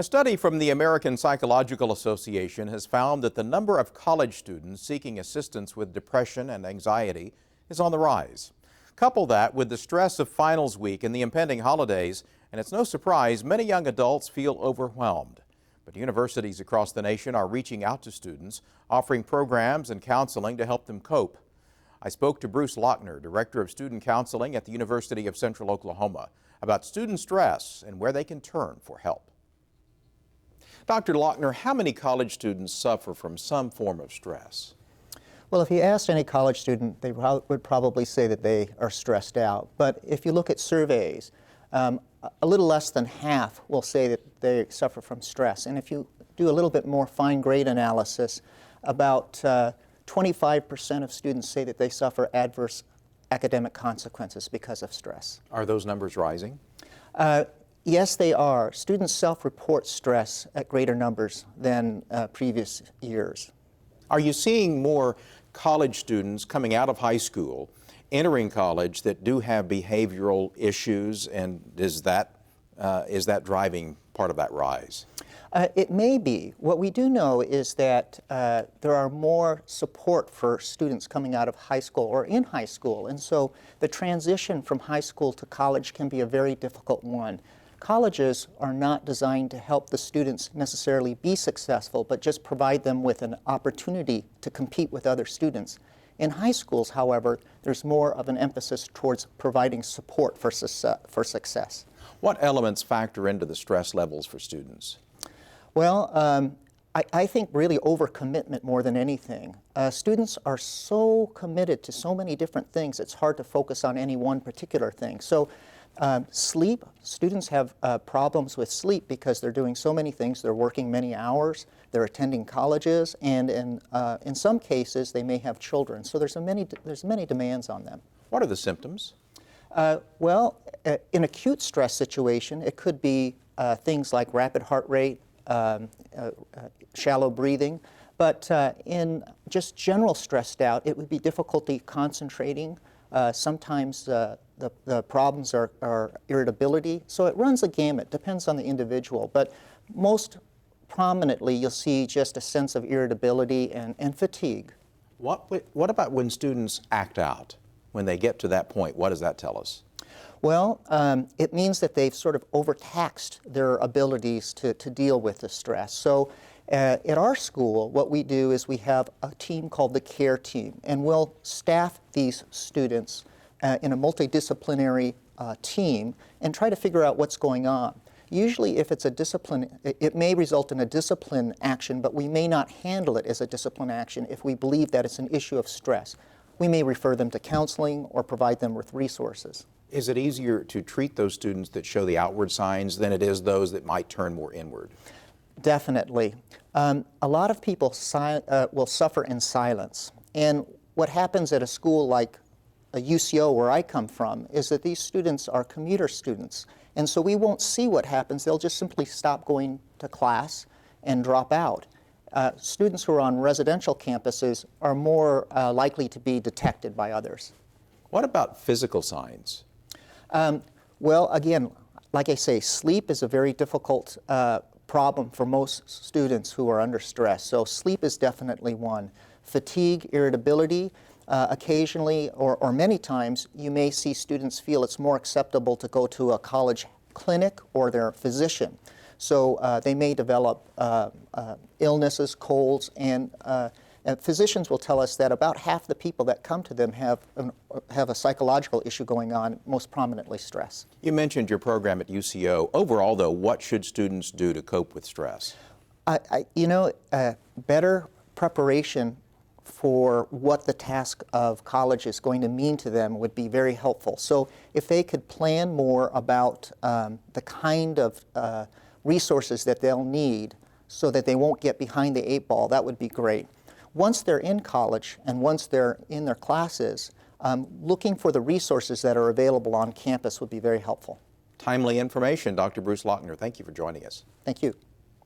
A study from the American Psychological Association has found that the number of college students seeking assistance with depression and anxiety is on the rise. Couple that with the stress of finals week and the impending holidays, and it's no surprise many young adults feel overwhelmed. But universities across the nation are reaching out to students, offering programs and counseling to help them cope. I spoke to Bruce Lochner, Director of Student Counseling at the University of Central Oklahoma, about student stress and where they can turn for help. Dr. Lochner, how many college students suffer from some form of stress? Well, if you asked any college student, they would probably say that they are stressed out. But if you look at surveys, a little less than half will say that they suffer from stress. And if you do a little bit more fine-grained analysis, about 25% of students say that they suffer adverse academic consequences because of stress. Are those numbers rising? Yes, they are. Students self-report stress at greater numbers than previous years. Are you seeing more college students coming out of high school, entering college that do have behavioral issues, and is that driving part of that rise? It may be. What we do know is that there are more support for students coming out of high school or in high school, and so the transition from high school to college can be a very difficult one. Colleges are not designed to help the students necessarily be successful, but just provide them with an opportunity to compete with other students. In high schools, however, there's more of an emphasis towards providing support for success. What elements factor into the stress levels for students? Well, I think really overcommitment more than anything. Students are so committed to so many different things, it's hard to focus on any one particular thing. So sleep, students have problems with sleep because they're doing so many things. They're working many hours, they're attending colleges, and in some cases they may have children. So there's many demands on them. What are the symptoms? Well, in acute stress situation, it could be things like rapid heart rate, shallow breathing, but in just general stressed out, it would be difficulty concentrating. Sometimes the problems are irritability, so it runs a gamut, depends on the individual, but most prominently you'll see just a sense of irritability and fatigue. What about when students act out? When they get to that point, what does that tell us? Well, it means that they've sort of overtaxed their abilities to deal with the stress. So at our school, what we do is we have a team called the CARE team, and we'll staff these students in a multidisciplinary team and try to figure out what's going on. Usually if it's a discipline, it may result in a discipline action, but we may not handle it as a discipline action if we believe that it's an issue of stress. We may refer them to counseling or provide them with resources. Is it easier to treat those students that show the outward signs than it is those that might turn more inward? Definitely. A lot of people will suffer in silence. And what happens at a school like a UCO where I come from is that these students are commuter students. And so we won't see what happens. They'll just simply stop going to class and drop out. Students who are on residential campuses are more likely to be detected by others. What about physical signs? Well, again, like I say, sleep is a very difficult problem for most students who are under stress. So sleep is definitely one. Fatigue, irritability, occasionally or many times you may see students feel it's more acceptable to go to a college clinic or their physician. So they may develop illnesses, colds, and physicians will tell us that about half the people that come to them have a psychological issue going on, most prominently stress. You mentioned your program at UCO. Overall, though, what should students do to cope with stress? Better preparation for what the task of college is going to mean to them would be very helpful. So if they could plan more about the kind of resources that they'll need so that they won't get behind the 8 ball, that would be great. Once they're in college and once they're in their classes, looking for the resources that are available on campus would be very helpful. Timely information. Dr. Bruce Lochner, thank you for joining us. Thank you.